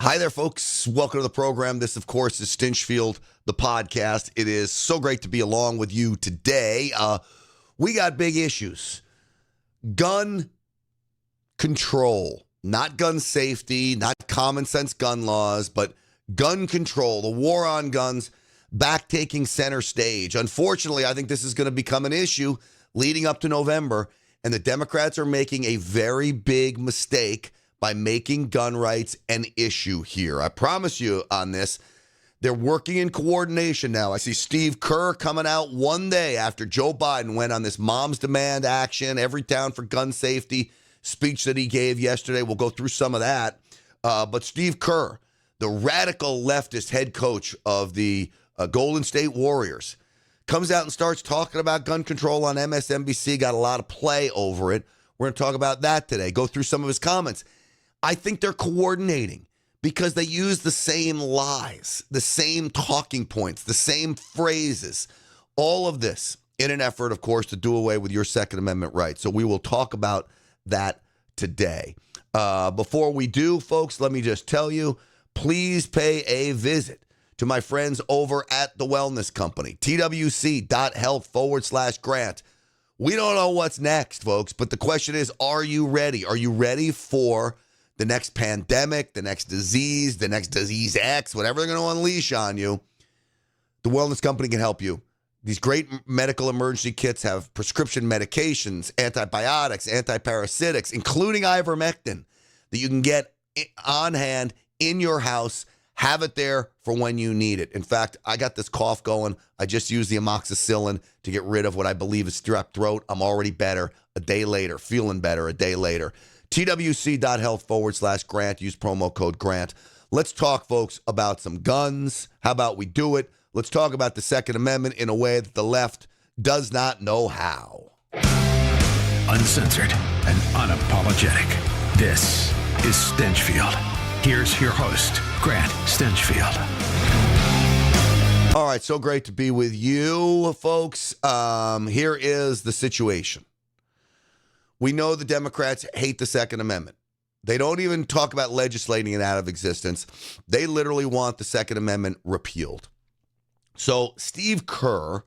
Hi there, folks. Welcome to the program. This, of course, is Stinchfield, the podcast. It is so great to be along with you today. We got big issues. Gun control, not gun safety, not common sense gun laws, but gun control, the war on guns, back taking center stage. Unfortunately, I think this is going to become an issue leading up to November, and the Democrats are making a very big mistake by making gun rights an issue here. I promise you on this, they're working in coordination now. I see Steve Kerr coming out one day after Joe Biden went on this Moms Demand Action, Every Town for Gun Safety speech that he gave yesterday. We'll go through some of that. But Steve Kerr, the radical leftist head coach of the Golden State Warriors, comes out and starts talking about gun control on MSNBC, got a lot of play over it. We're going to talk about that today, go through some of his comments. I think they're coordinating because they use the same lies, the same talking points, the same phrases, all of this in an effort, of course, to do away with your Second Amendment rights. So we will talk about that today. Before we do, folks, let me just tell you, please pay a visit to my friends over at the Wellness Company, twc.health/grant. We don't know what's next, folks, but the question is, are you ready? Are you ready for the next pandemic, the next disease, the next disease X, whatever they're going to unleash on you? The Wellness Company can help you. These great medical emergency kits have prescription medications, antibiotics, antiparasitics, including ivermectin, that you can get on hand in your house. Have it there for when you need it. In fact, I got this cough going. I just used the amoxicillin to get rid of what I believe is strep throat. I'm already better a day later, feeling better a day later. twc.health/grant. Use promo code GRANT. Let's talk, folks, about some guns. How about we do it? Let's talk about the Second Amendment in a way that the left does not know how. Uncensored and unapologetic. This is Stinchfield. Here's your host, Grant Stinchfield. All right, so great to be with you, folks. Here is the situation. We know the Democrats hate the Second Amendment. They don't even talk about legislating it out of existence. They literally want the Second Amendment repealed. So Steve Kerr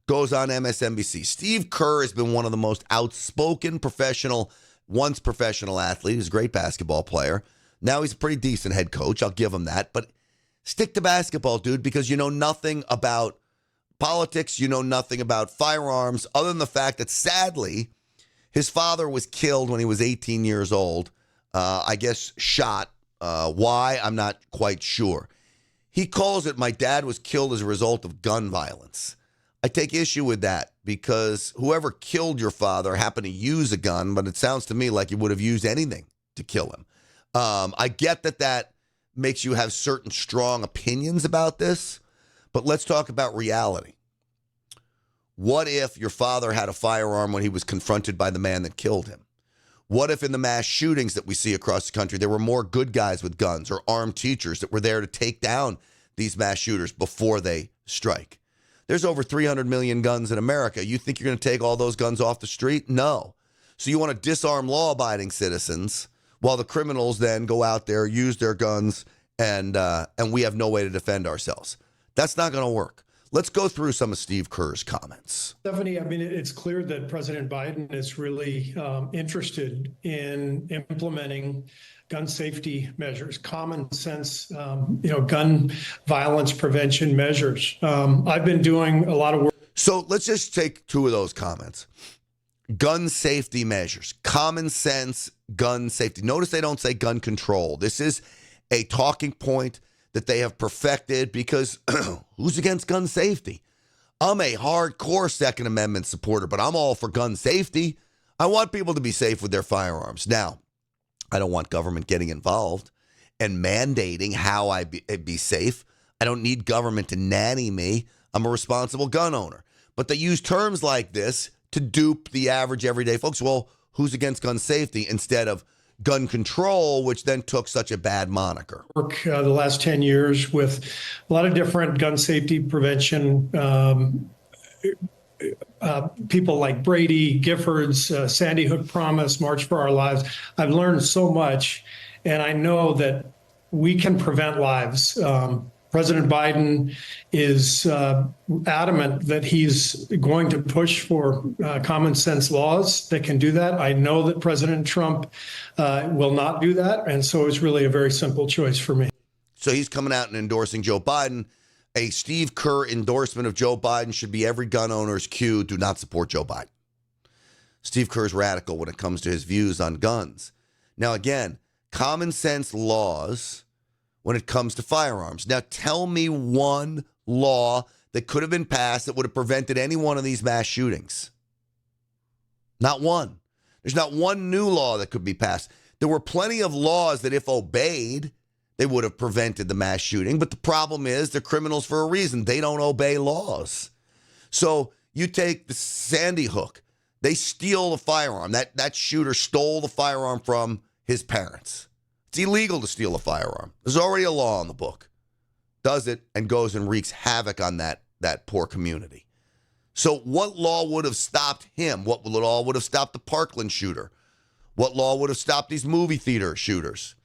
goes on MSNBC. Steve Kerr has been one of the most outspoken once professional athlete. He's a great basketball player. Now he's a pretty decent head coach. I'll give him that. But stick to basketball, dude, because you know nothing about politics. You know nothing about firearms, other than the fact that, sadly, his father was killed when he was 18 years old. I guess shot. Why? I'm not quite sure. He calls it, my dad was killed as a result of gun violence. I take issue with that because whoever killed your father happened to use a gun, but it sounds to me like he would have used anything to kill him. I get that makes you have certain strong opinions about this, but let's talk about reality. What if your father had a firearm when he was confronted by the man that killed him? What if in the mass shootings that we see across the country, there were more good guys with guns or armed teachers that were there to take down these mass shooters before they strike? There's over 300 million guns in America. You think you're going to take all those guns off the street? No. So you want to disarm law-abiding citizens while the criminals then go out there, use their guns, and we have no way to defend ourselves. That's not going to work. Let's go through some of Steve Kerr's comments. Stephanie, I mean, it's clear that President Biden is really interested in implementing gun safety measures, common sense, gun violence prevention measures. I've been doing a lot of work. So let's just take two of those comments. Gun safety measures, common sense gun safety. Notice they don't say gun control. This is a talking point that they have perfected because who's against gun safety? I'm a hardcore Second Amendment supporter, but I'm all for gun safety. I want people to be safe with their firearms. Now, I don't want government getting involved and mandating how I be safe. I don't need government to nanny me. I'm a responsible gun owner. But they use terms like this to dupe the average everyday folks. Well, who's against gun safety instead of gun control, which then took such a bad moniker. Work the last 10 years with a lot of different gun safety prevention people like Brady, Giffords, Sandy Hook Promise, March for Our Lives. I've learned so much, and I know that we can prevent lives. President Biden is adamant that he's going to push for common sense laws that can do that. I know that President Trump will not do that. And so it's really a very simple choice for me. So he's coming out and endorsing Joe Biden. A Steve Kerr endorsement of Joe Biden should be every gun owner's cue: do not support Joe Biden. Steve Kerr's radical when it comes to his views on guns. Now, again, common sense laws when it comes to firearms. Now, tell me one law that could have been passed that would have prevented any one of these mass shootings. Not one. There's not one new law that could be passed. There were plenty of laws that, if obeyed, they would have prevented the mass shooting. But the problem is they're criminals for a reason. They don't obey laws. So you take the Sandy Hook. They steal the firearm. That shooter stole the firearm from his parents. It's illegal to steal a firearm. There's already a law on the book. Does it and goes and wreaks havoc on that poor community. So what law would have stopped him? What law would have stopped the Parkland shooter? What law would have stopped these movie theater shooters?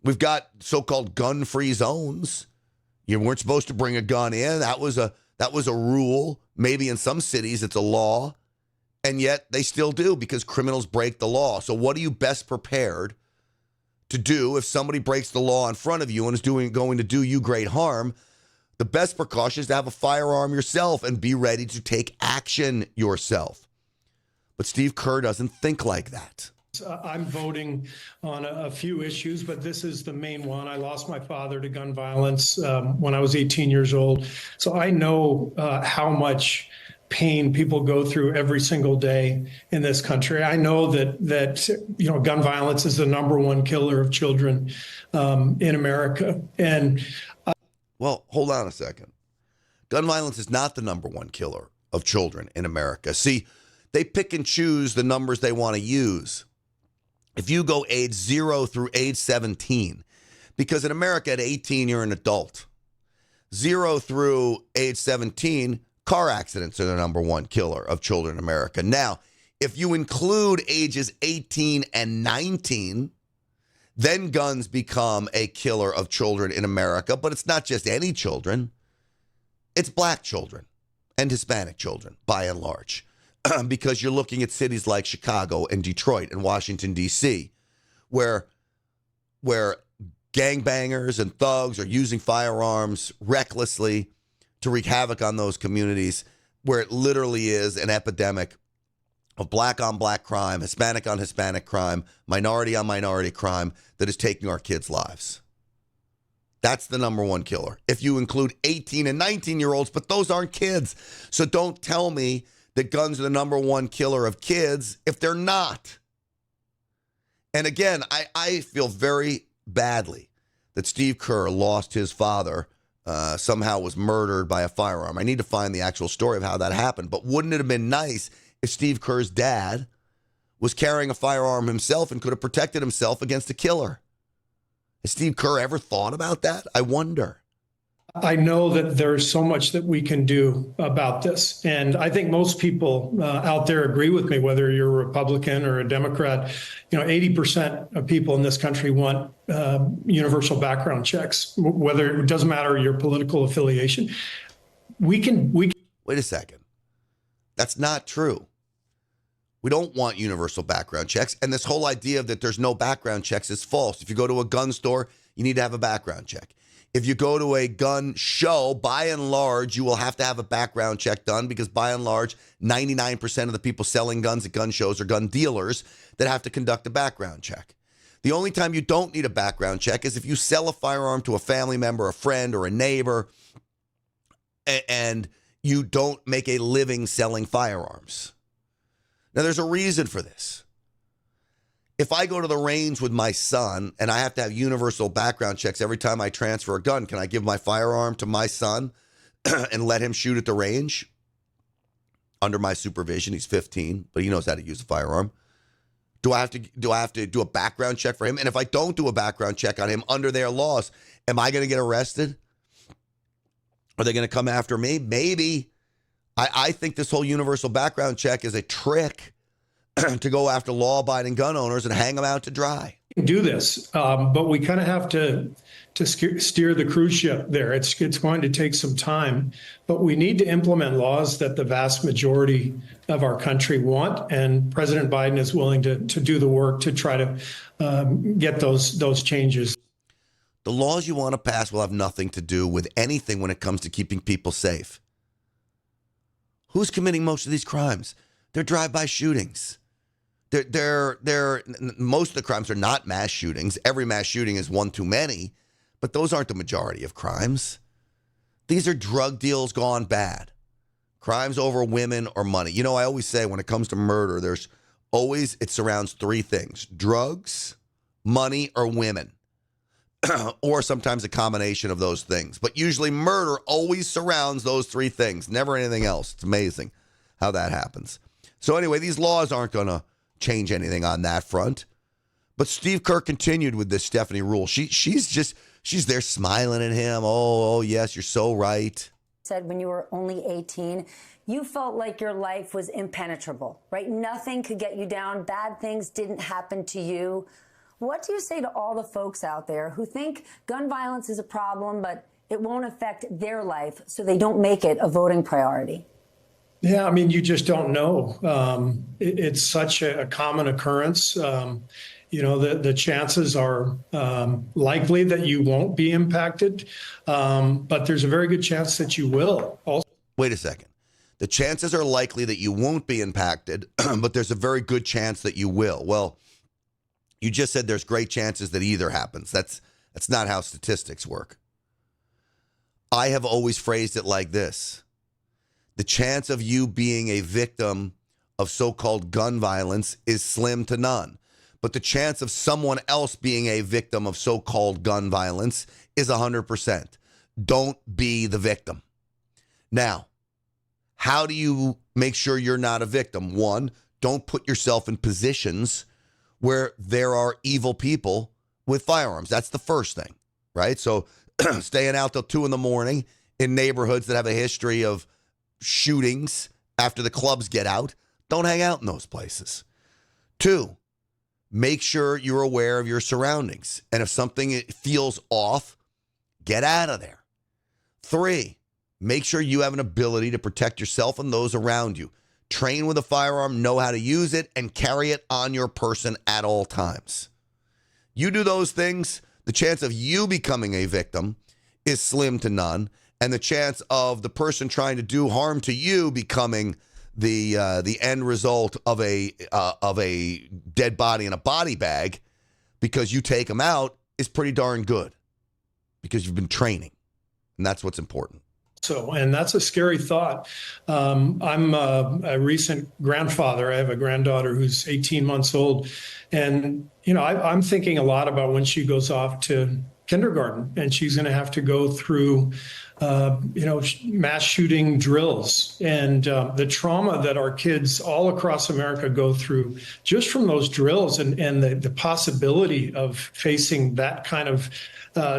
We've got so-called gun-free zones. You weren't supposed to bring a gun in. That was a rule. Maybe in some cities it's a law. And yet they still do because criminals break the law. So what are you best prepared to do if somebody breaks the law in front of you and is going to do you great harm? The best precaution is to have a firearm yourself and be ready to take action yourself. But Steve Kerr doesn't think like that. I'm voting on a few issues, but this is the main one. I lost my father to gun violence when I was 18 years old. So I know how much pain people go through every single day in this country. I know that gun violence is the number one killer of children in America. And well, hold on a second. Gun violence is not the number one killer of children in America. See, they pick and choose the numbers they want to use. If you go age 0 through age 17, because in America at 18, you're an adult. 0 through age 17, car accidents are the number one killer of children in America. Now, if you include ages 18 and 19, then guns become a killer of children in America. But it's not just any children. It's black children and Hispanic children, by and large. Because you're looking at cities like Chicago and Detroit and Washington, D.C., where gangbangers and thugs are using firearms recklessly to wreak havoc on those communities, where it literally is an epidemic of black on black crime, Hispanic on Hispanic crime, minority on minority crime that is taking our kids' lives. That's the number one killer. If you include 18 and 19-year-olds, but those aren't kids. So don't tell me that guns are the number one killer of kids if they're not. And again, I feel very badly that Steve Kerr lost his father, somehow was murdered by a firearm. I need to find the actual story of how that happened. But wouldn't it have been nice if Steve Kerr's dad was carrying a firearm himself and could have protected himself against a killer? Has Steve Kerr ever thought about that? I wonder. I know that there's so much that we can do about this. And I think most people out there agree with me, whether you're a Republican or a Democrat. 80% of people in this country want universal background checks, whether it doesn't matter your political affiliation. We can. Wait a second. That's not true. We don't want universal background checks. And this whole idea that there's no background checks is false. If you go to a gun store, you need to have a background check. If you go to a gun show, by and large, you will have to have a background check done because by and large, 99% of the people selling guns at gun shows are gun dealers that have to conduct a background check. The only time you don't need a background check is if you sell a firearm to a family member, a friend, or a neighbor, and you don't make a living selling firearms. Now, there's a reason for this. If I go to the range with my son and I have to have universal background checks every time I transfer a gun, can I give my firearm to my son and let him shoot at the range? Under my supervision, he's 15, but he knows how to use a firearm. Do I have to do a background check for him? And if I don't do a background check on him under their laws, am I going to get arrested? Are they going to come after me? Maybe. I think this whole universal background check is a trick to go after law-abiding gun owners and hang them out to dry. do this, but we kind of have to steer the cruise ship there. It's going to take some time, but we need to implement laws that the vast majority of our country want, and President Biden is willing to do the work to try to get those changes. The laws you want to pass will have nothing to do with anything when it comes to keeping people safe. Who's committing most of these crimes? They're drive-by shootings. They're most of the crimes are not mass shootings. Every mass shooting is one too many, but those aren't the majority of crimes. These are drug deals gone bad. Crimes over women or money. You know, I always say when it comes to murder, it surrounds three things: drugs, money, or women. Or sometimes a combination of those things. But usually murder always surrounds those three things, never anything else. It's amazing how that happens. So anyway, these laws aren't going to change anything on that front. But Steve Kerr continued with this Stephanie Rule. She's there smiling at him. Oh, yes, you're so right. Said when you were only 18, you felt like your life was impenetrable, right? Nothing could get you down. Bad things didn't happen to you. What do you say to all the folks out there who think gun violence is a problem, but it won't affect their life, so they don't make it a voting priority? Yeah, I mean, you just don't know. It's such a common occurrence. The chances are likely that you won't be impacted, but there's a very good chance that you will. Also. Wait a second. The chances are likely that you won't be impacted, but there's a very good chance that you will. Well, you just said there's great chances that either happens. That's not how statistics work. I have always phrased it like this. The chance of you being a victim of so-called gun violence is slim to none. But the chance of someone else being a victim of so-called gun violence is 100%. Don't be the victim. Now, how do you make sure you're not a victim? One, don't put yourself in positions where there are evil people with firearms. That's the first thing, right? So staying out till 2 a.m. in neighborhoods that have a history of shootings after the clubs get out, don't hang out in those places. 2, make sure you're aware of your surroundings. And if something feels off, get out of there. 3, make sure you have an ability to protect yourself and those around you. Train with a firearm, know how to use it, and carry it on your person at all times. You do those things, the chance of you becoming a victim is slim to none, and the chance of the person trying to do harm to you becoming the end result of a dead body in a body bag because you take them out is pretty darn good because you've been training, and that's what's important. And that's a scary thought. I'm a recent grandfather. I have a granddaughter who's 18 months old. And, I'm thinking a lot about when she goes off to kindergarten and she's going to have to go through, mass shooting drills and the trauma that our kids all across America go through just from those drills and the possibility of facing that kind of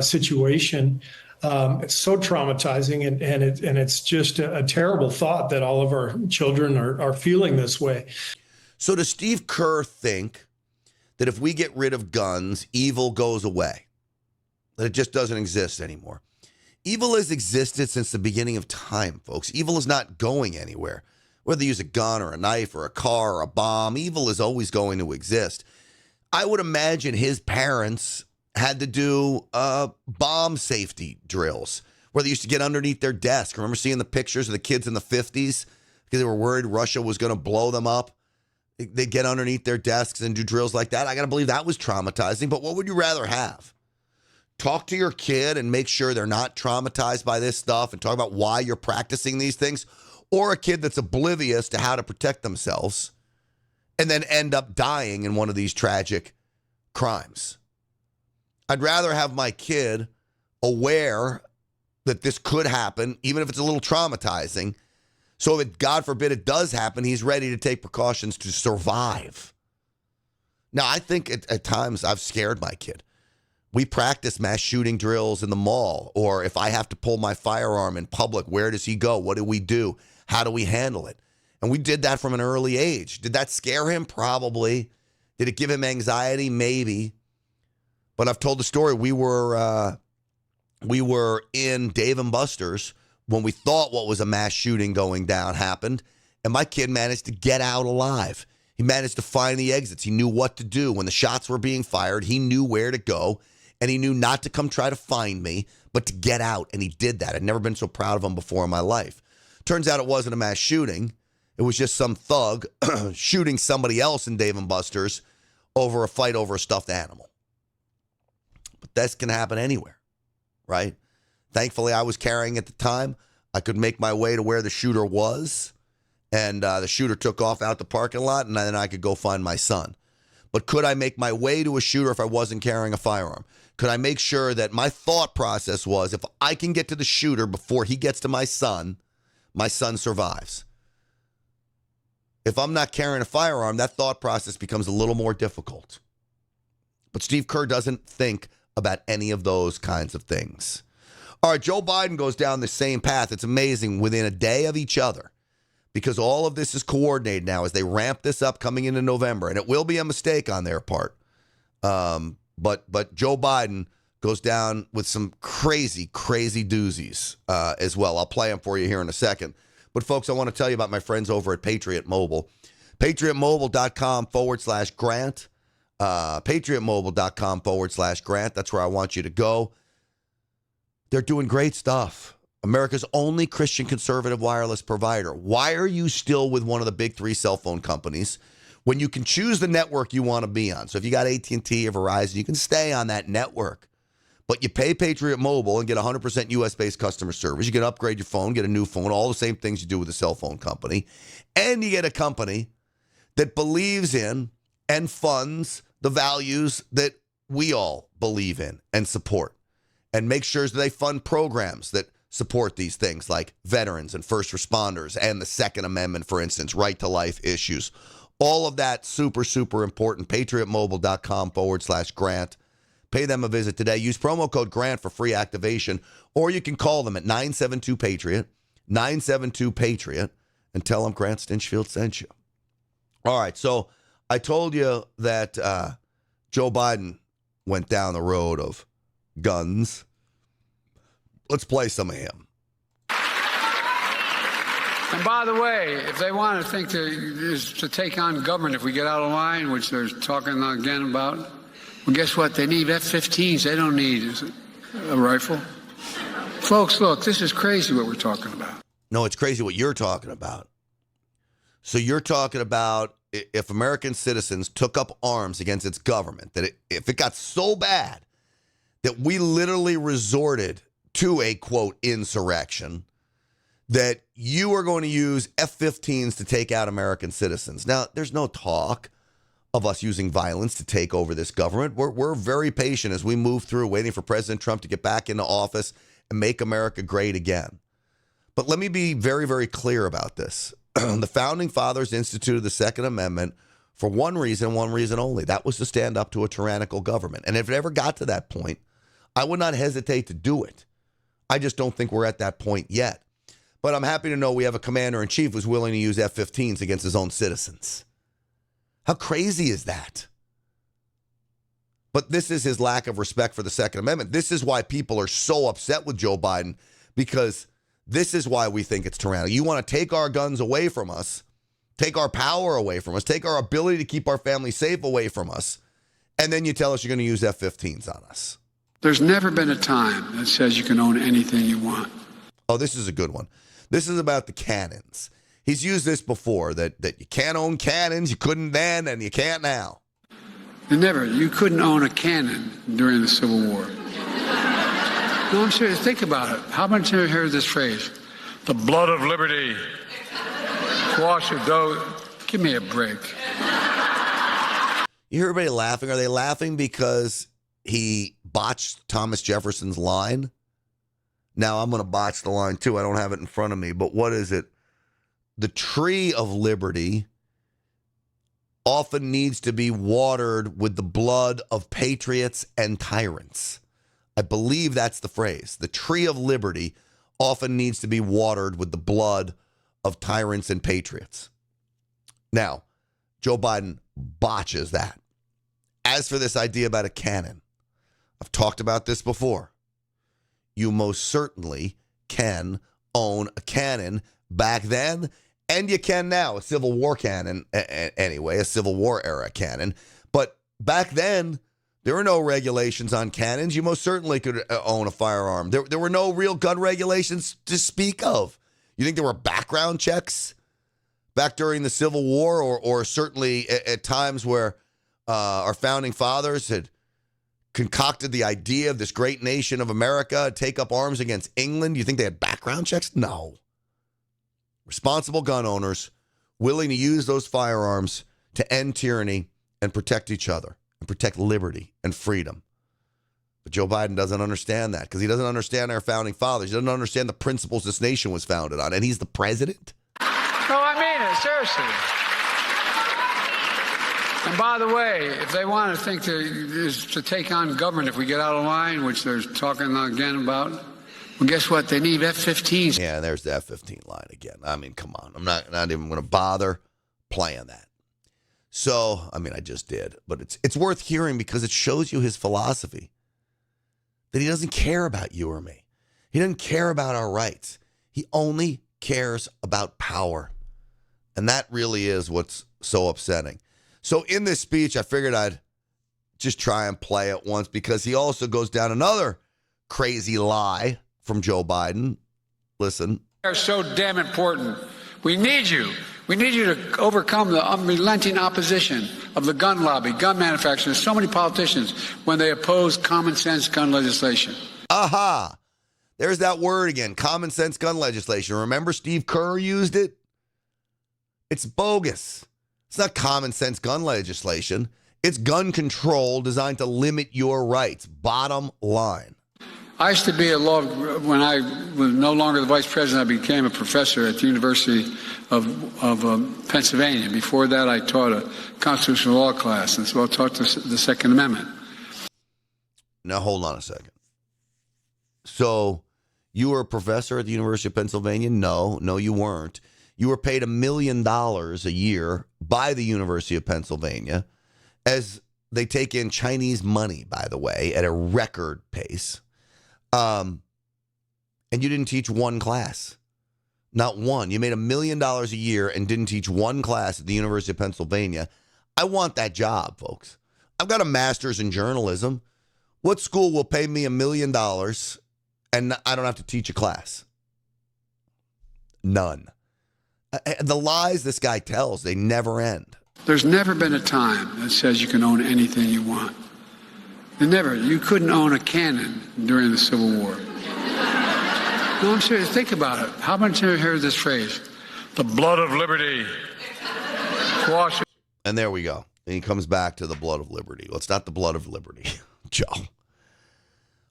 situation. It's so traumatizing, and it's just a terrible thought that all of our children are feeling this way. So does Steve Kerr think that if we get rid of guns, evil goes away? That it just doesn't exist anymore? Evil has existed since the beginning of time, folks. Evil is not going anywhere. Whether you use a gun or a knife or a car or a bomb, evil is always going to exist. I would imagine his parents had to do bomb safety drills where they used to get underneath their desk. Remember seeing the pictures of the kids in the 50s because they were worried Russia was going to blow them up? They'd get underneath their desks and do drills like that. I got to believe that was traumatizing. But what would you rather have? Talk to your kid and make sure they're not traumatized by this stuff and talk about why you're practicing these things? Or a kid that's oblivious to how to protect themselves and then end up dying in one of these tragic crimes? I'd rather have my kid aware that this could happen, even if it's a little traumatizing. So if, God forbid, it does happen, he's ready to take precautions to survive. Now, I think at times I've scared my kid. We practice mass shooting drills in the mall, or if I have to pull my firearm in public, where does he go? What do we do? How do we handle it? And we did that from an early age. Did that scare him? Probably. Did it give him anxiety? Maybe. But I've told the story. We were in Dave & Buster's when we thought what was a mass shooting going down happened, and my kid managed to get out alive. He managed to find the exits. He knew what to do. When the shots were being fired, he knew where to go, and he knew not to come try to find me, but to get out, and he did that. I'd never been so proud of him before in my life. Turns out it wasn't a mass shooting. It was just some thug shooting somebody else in Dave & Buster's over a fight over a stuffed animal. But this can happen anywhere, right? Thankfully, I was carrying at the time. I could make my way to where the shooter was, and the shooter took off out the parking lot, and then I could go find my son. But could I make my way to a shooter if I wasn't carrying a firearm? Could I make sure that my thought process was, if I can get to the shooter before he gets to my son survives? If I'm not carrying a firearm, that thought process becomes a little more difficult. But Steve Kerr doesn't think about any of those kinds of things. All right, Joe Biden goes down the same path. It's amazing, within a day of each other, because all of this is coordinated now as they ramp this up coming into November, and it will be a mistake on their part. But Joe Biden goes down with some crazy doozies as well. I'll play them for you here in a second. But, folks, I want to tell you about my friends over at Patriot Mobile. PatriotMobile.com/Grant. PatriotMobile.com/Grant. That's where I want you to go. They're doing great stuff. America's only Christian conservative wireless provider. Why are you still with one of the big three cell phone companies when you can choose the network you want to be on? So if you got AT&T or Verizon, you can stay on that network. But you pay Patriot Mobile and get 100% U.S.-based customer service. You can upgrade your phone, get a new phone, all the same things you do with a cell phone company. And you get a company that believes in and funds the values that we all believe in and support. And make sure that they fund programs that support these things like veterans and first responders and the Second Amendment, for instance, right to life issues. All of that super important. PatriotMobile.com/Grant. Pay them a visit today. Use promo code GRANT for free activation, or you can call them at 972-PATRIOT, 972-PATRIOT, and tell them Grant Stinchfield sent you. All right, so I told you that Joe Biden went down the road of guns. Let's play some of him. And by the way, if they want to think to take on government if we get out of line, which they're talking again about, well, guess what? They need F-15s. They don't need a rifle. Folks, look, this is crazy what we're talking about. No, it's crazy what you're talking about. So you're talking about if American citizens took up arms against its government, that if it got so bad that we literally resorted to a, quote, insurrection, that you are going to use F-15s to take out American citizens. Now, there's no talk of us using violence to take over this government. We're very patient as we move through, waiting for President Trump to get back into office and make America great again. But let me be very clear about this. The Founding Fathers instituted the Second Amendment for one reason only. That was to stand up to a tyrannical government. And if it ever got to that point, I would not hesitate to do it. I just don't think we're at that point yet. But I'm happy to know we have a commander-in-chief who's willing to use F-15s against his own citizens. How crazy is that? But this is his lack of respect for the Second Amendment. This is why people are so upset with Joe Biden, because this is why we think it's tyrannical. You want to take our guns away from us, take our power away from us, take our ability to keep our family safe away from us, and then you tell us you're going to use F-15s on us. There's never been a time that says you can own anything you want. Oh, this is a good one. This is about the cannons. He's used this before, that you can't own cannons. You couldn't then, and you can't now. You couldn't own a cannon during the Civil War. No, I'm serious. Think about it. How many times have you heard this phrase? The blood of liberty. Wash your dough. Give me a break. You hear everybody laughing? Are they laughing because he botched Thomas Jefferson's line? Now I'm going to botch the line too. I don't have it in front of me, but what is it? The tree of liberty often needs to be watered with the blood of patriots and tyrants. I believe that's the phrase. The tree of liberty often needs to be watered with the blood of tyrants and patriots. Now, Joe Biden botches that. As for this idea about a cannon, I've talked about this before. You most certainly can own a cannon back then, and you can now, a Civil War cannon, anyway, a Civil War era cannon. But back then, there were no regulations on cannons. You most certainly could own a firearm. There were no real gun regulations to speak of. You think there were background checks back during the Civil War, or certainly at times where our founding fathers had concocted the idea of this great nation of America take up arms against England? You think they had background checks? No. Responsible gun owners willing to use those firearms to end tyranny and protect each other and protect liberty and freedom. But Joe Biden doesn't understand that because he doesn't understand our founding fathers. He doesn't understand the principles this nation was founded on. And he's the president? No, I mean it, seriously. And by the way, if they want to think to take on government if we get out of line, which they're talking again about, well, guess what? They need F-15s. Yeah, there's the F-15 line again. I mean, come on. I'm not even going to bother playing that. So, I mean, I just did. But it's worth hearing because it shows you his philosophy. That he doesn't care about you or me. He doesn't care about our rights. He only cares about power. And that really is what's so upsetting. So in this speech, I figured I'd just try and play it once because he also goes down another crazy lie from Joe Biden. Listen. They're so damn important. We need you. We need you to overcome the unrelenting opposition of the gun lobby, gun manufacturers, so many politicians when they oppose common sense gun legislation. Aha. There's that word again, common sense gun legislation. Remember Steve Kerr used it? It's bogus. It's not common sense gun legislation. It's gun control designed to limit your rights. Bottom line. I used to be when I was no longer the vice president, I became a professor at the University of Pennsylvania. Before that, I taught a constitutional law class, and so I taught the Second Amendment. Now, hold on a second. So you were a professor at the University of Pennsylvania? No, you weren't. You were paid $1 million a year by the University of Pennsylvania as they take in Chinese money, by the way, at a record pace. And you didn't teach one class. Not one. You made $1 million a year and didn't teach one class at the University of Pennsylvania. I want that job, folks. I've got a master's in journalism. What school will pay me $1 million and I don't have to teach a class? None. The lies this guy tells, they never end. There's never been a time that says you can own anything you want. Never. You couldn't own a cannon during the Civil War. No, I'm serious. Think about it. How many times have you heard this phrase? The blood of liberty. And there we go. And he comes back to the blood of liberty. Well, it's not the blood of liberty, Joe.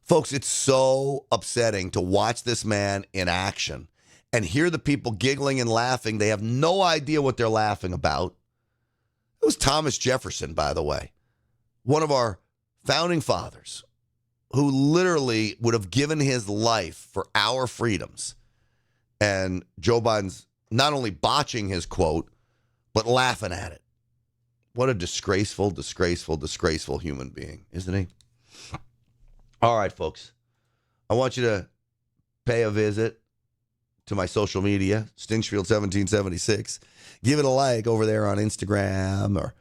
Folks, it's so upsetting to watch this man in action and hear the people giggling and laughing. They have no idea what they're laughing about. It was Thomas Jefferson, by the way, one of our founding fathers who literally would have given his life for our freedoms. And Joe Biden's not only botching his quote, but laughing at it. What a disgraceful, disgraceful, disgraceful human being, isn't he? All right, folks. I want you to pay a visit to my social media, Stinchfield1776. Give it a like over there on Instagram or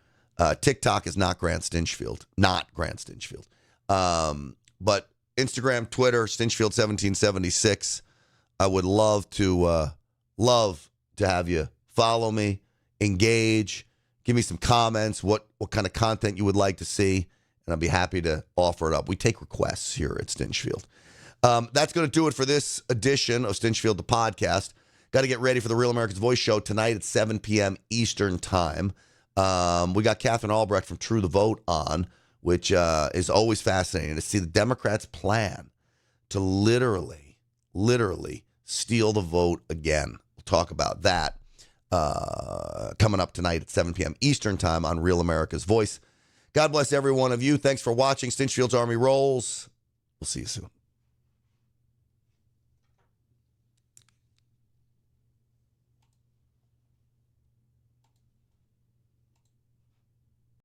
TikTok is not Grant Stinchfield. Not Grant Stinchfield. But Instagram, Twitter, Stinchfield1776. I would love to have you follow me, engage, give me some comments, what kind of content you would like to see, and I'll be happy to offer it up. We take requests here at Stinchfield. That's going to do it for this edition of Stinchfield, the podcast. Got to get ready for the Real America's Voice show tonight at 7 p.m. Eastern time. We got Catherine Albrecht from True the Vote on, which is always fascinating to see the Democrats' plan to literally steal the vote again. We'll talk about that coming up tonight at 7 p.m. Eastern time on Real America's Voice. God bless every one of you. Thanks for watching. Stinchfield's Army Rolls. We'll see you soon.